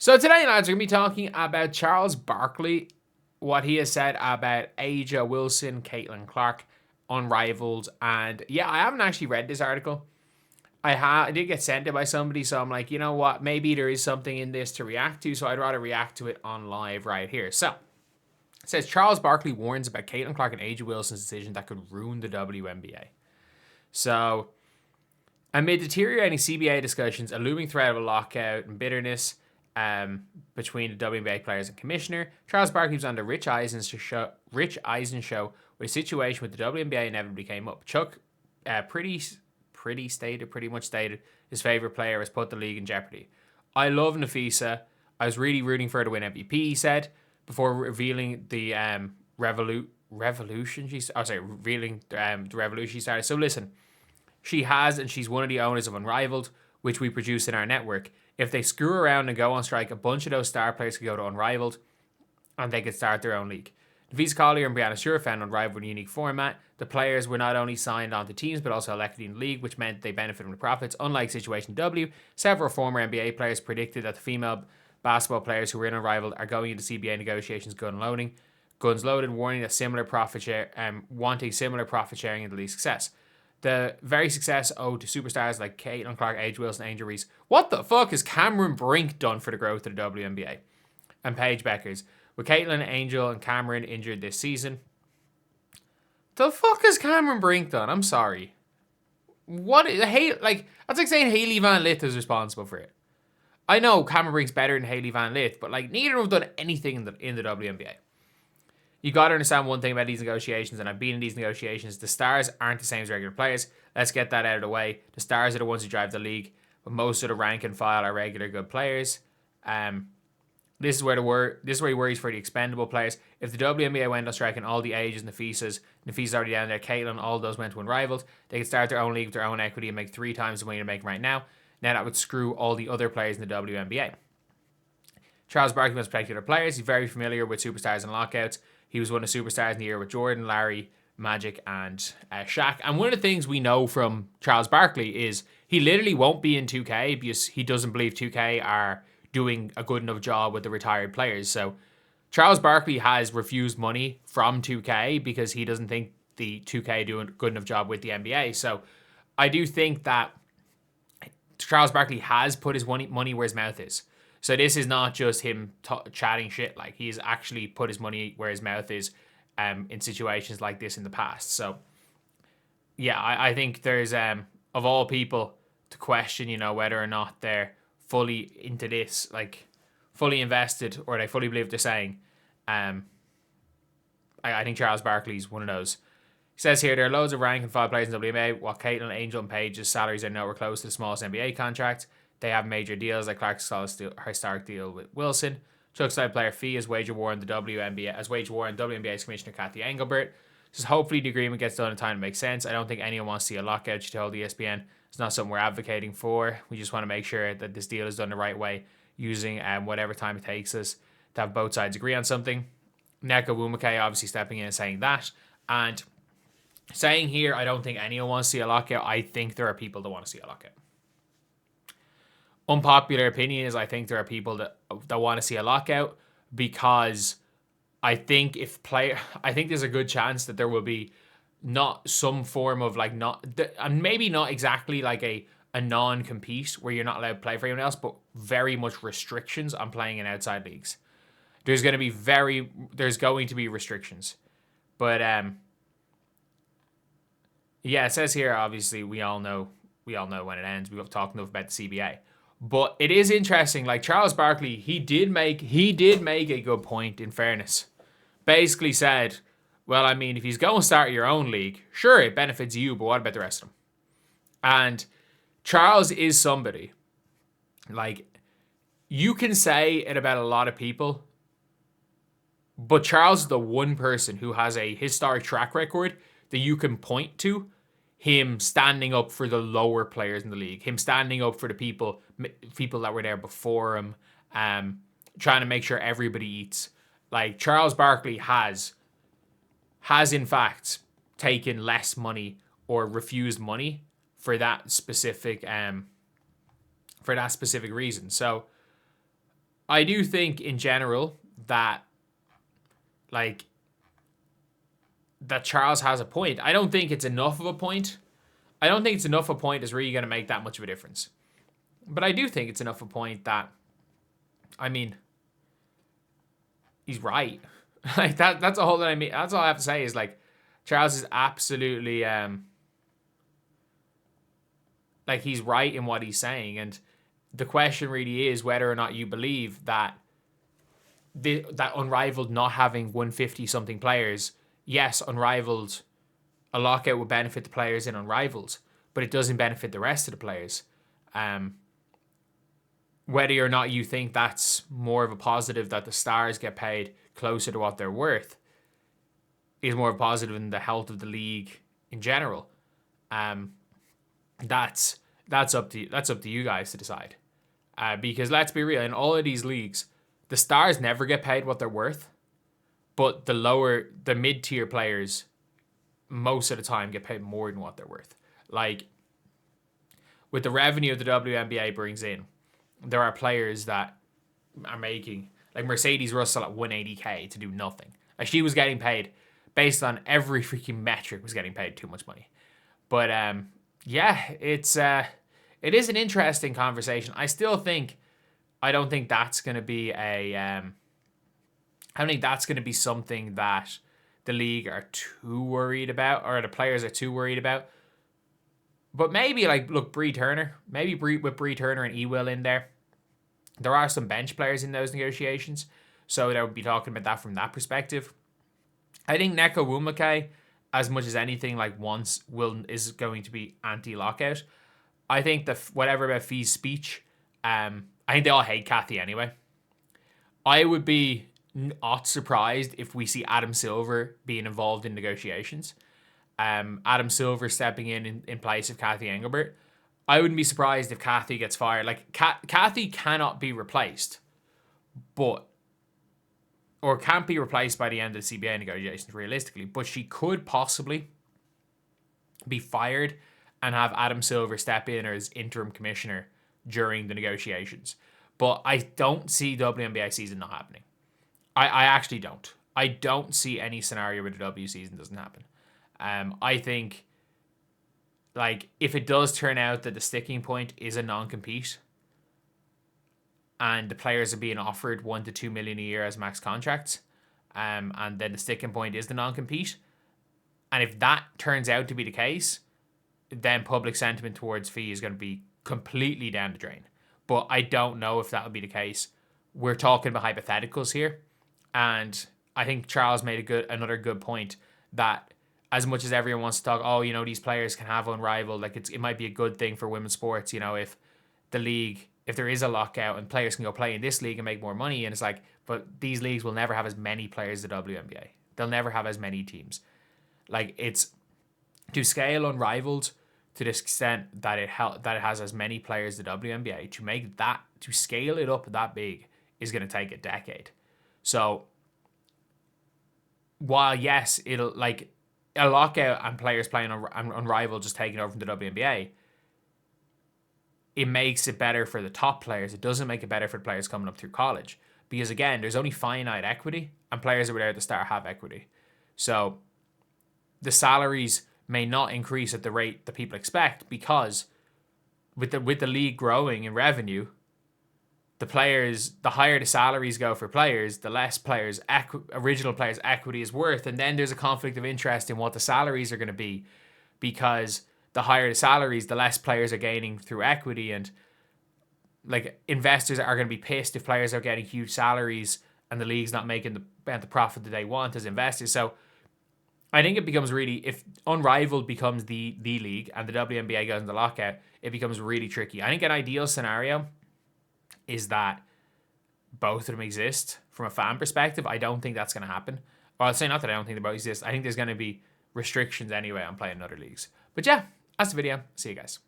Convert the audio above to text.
So today, lads, we're going to be talking about Charles Barkley, what he has said about A'ja Wilson, Caitlin Clark, Unrivaled. And yeah, I haven't actually read this article. I did get sent it by somebody, so I'm like, you know what? Maybe there is something in this to react to, so I'd rather react to it on live right here. So, it says, Charles Barkley warns about Caitlin Clark and A'ja Wilson's decision that could ruin the WNBA. So, amid deteriorating CBA discussions, a looming threat of a lockout and bitterness between the WNBA players and commissioner, Charles Barkley was on the Rich Eisen show, where a situation with the WNBA inevitably came up. Chuck pretty much stated his favorite player has put the league in jeopardy. I love Napheesa. I was really rooting for her to win MVP, he said, before revealing the revolution. Revealing the revolution she started. So listen, she has, and she's one of the owners of Unrivaled, which we produce in our network. If they screw around and go on strike, a bunch of those star players could go to Unrivaled, and they could start their own league. Napheesa Collier and Breanna Steward found Unrivaled a unique format. The players were not only signed onto teams, but also elected in the league, which meant they benefited from the profits. Unlike Situation W, several former NBA players predicted that the female basketball players who were in Unrivaled are going into CBA negotiations guns loaded, warning that wanting similar profit sharing in the league's success. The very success owed to superstars like Caitlin Clark, Paige Bueckers, and Angel Reese. What the fuck has Cameron Brink done for the growth of the WNBA? And Paige Bueckers. With Caitlin, Angel, and Cameron injured this season. The fuck has Cameron Brink done? I'm sorry. That's like saying Hailey Van Lith is responsible for it. I know Cameron Brink's better than Hailey Van Lith, but like neither have done anything in the WNBA. You got to understand one thing about these negotiations, and I've been in these negotiations. The stars aren't the same as regular players. Let's get that out of the way. The stars are the ones who drive the league, but most of the rank and file are regular good players. This is where he worries for the expendable players. If the WNBA went on strike and all the Ages, Napheesa's already down there, Caitlin, all those went to Unrivaled, they could start their own league with their own equity and make 3 times the money they're making right now. Now that would screw all the other players in the WNBA. Charles Barkley must protect other players. He's very familiar with superstars and lockouts. He was one of the superstars in the year with Jordan, Larry, Magic, and Shaq. And one of the things we know from Charles Barkley is he literally won't be in 2K because he doesn't believe 2K are doing a good enough job with the retired players. So Charles Barkley has refused money from 2K because he doesn't think the 2K doing a good enough job with the NBA. So I do think that Charles Barkley has put his money where his mouth is. So this is not just him chatting shit. Like, he's actually put his money where his mouth is in situations like this in the past. So yeah, I think there's of all people to question, whether or not they're fully into this, like fully invested, or they fully believe what they're saying. I think Charles Barkley's one of those. He says here, there are loads of rank and file players in WNBA, while Caitlin, Angel, and Paige's salaries are nowhere close to the smallest NBA contract. They have major deals, like Clark's historic deal with Wilson. Chuck's side player fee is wage award in the WNBA, as wage award in WNBA's Commissioner Kathy Engelbert. Says hopefully the agreement gets done in time to make sense. I don't think anyone wants to see a lockout, she told ESPN. It's not something we're advocating for. We just want to make sure that this deal is done the right way, using whatever time it takes us to have both sides agree on something. Nneka Nwumike obviously stepping in and saying that. And saying here, I don't think anyone wants to see a lockout. I think there are people that want to see a lockout. Unpopular opinion is I think there are people that want to see a lockout because I think there's a good chance that there will be not some form of and maybe not exactly like a non-compete where you're not allowed to play for anyone else, but very much restrictions on playing in outside leagues. There's going to be restrictions. But yeah, it says here, obviously we all know when it ends. We've talked enough about the CBA. But it is interesting, like Charles Barkley, he did make a good point, in fairness. Basically said, well, I mean, if he's going to start your own league, sure, it benefits you, but what about the rest of them? And Charles is somebody, like, you can say it about a lot of people, but Charles is the one person who has a historic track record that you can point to, him standing up for the lower players in the league, him standing up for the people that were there before him, trying to make sure everybody eats. Like, Charles Barkley has in fact taken less money or refused money for that specific reason. So I do think in general that like that Charles has a point. I don't think it's enough of a point. I don't think it's enough of a point that's really going to make that much of a difference. But I do think it's enough of a point that, I mean, he's right. Like that's all that I mean. That's all I have to say is like Charles is absolutely like he's right in what he's saying, and the question really is whether or not you believe that that Unrivaled not having 150 something players. Yes, Unrivaled, a lockout would benefit the players in Unrivaled, but it doesn't benefit the rest of the players. Whether or not you think that's more of a positive that the stars get paid closer to what they're worth is more positive in the health of the league in general. That's up to you guys to decide. Because let's be real, in all of these leagues, the stars never get paid what they're worth, but the mid-tier players most of the time get paid more than what they're worth. Like with the revenue the WNBA brings in, there are players that are making, like Mercedes Russell at 180k to do nothing. Like she was getting paid based on every freaking metric, was getting paid too much money. But yeah, it is an interesting conversation. I don't think that's going to be I don't think that's going to be something that the league are too worried about, or the players are too worried about. But maybe, like, look, Bree Turner. Maybe with Bree Turner and Ewell in there. There are some bench players in those negotiations, so they would be talking about that from that perspective. I think Neko Wumake, as much as anything, like is going to be anti-lockout. I think whatever about Fee's speech, I think they all hate Kathy anyway. I would be not surprised if we see Adam Silver being involved in negotiations. Adam Silver stepping in place of Kathy Engelbert. I wouldn't be surprised if Kathy gets fired. Like Kathy cannot be replaced, or can't be replaced by the end of the CBA negotiations realistically, but she could possibly be fired and have Adam Silver step in as interim commissioner during the negotiations. But I don't see WNBA season not happening. I actually don't. I don't see any scenario where the W season doesn't happen. I think, like, if it does turn out that the sticking point is a non-compete and the players are being offered $1 to $2 million a year as max contracts, and then the sticking point is the non-compete, and if that turns out to be the case, then public sentiment towards Fee is going to be completely down the drain. But I don't know if that will be the case. We're talking about hypotheticals here, and I think Charles made another good point that as much as everyone wants to talk, these players can have Unrivaled, like it might be a good thing for women's sports, if the league, if there is a lockout and players can go play in this league and make more money, and it's like, but these leagues will never have as many players as the WNBA. They'll never have as many teams. Like, it's to scale Unrivaled to this extent that it has as many players as the WNBA, to scale it up that big is going to take a decade. So while yes, it'll like a lockout and players playing Unrivaled just taking over from the WNBA, it makes it better for the top players. It doesn't make it better for the players coming up through college. Because again, there's only finite equity and players that were there at the start have equity. So the salaries may not increase at the rate that people expect because with the league growing in revenue, the higher the salaries go for players, the less original players' equity is worth. And then there's a conflict of interest in what the salaries are going to be, because the higher the salaries, the less players are gaining through equity. And like investors are going to be pissed if players are getting huge salaries and the league's not making the profit that they want as investors. So I think it becomes really, if Unrivaled becomes the league and the WNBA goes into lockout, it becomes really tricky. I think an ideal scenario is that both of them exist from a fan perspective. I don't think that's going to happen. Or I'll say not that I don't think they both exist. I think there's going to be restrictions anyway on playing in other leagues. But yeah, that's the video. See you guys.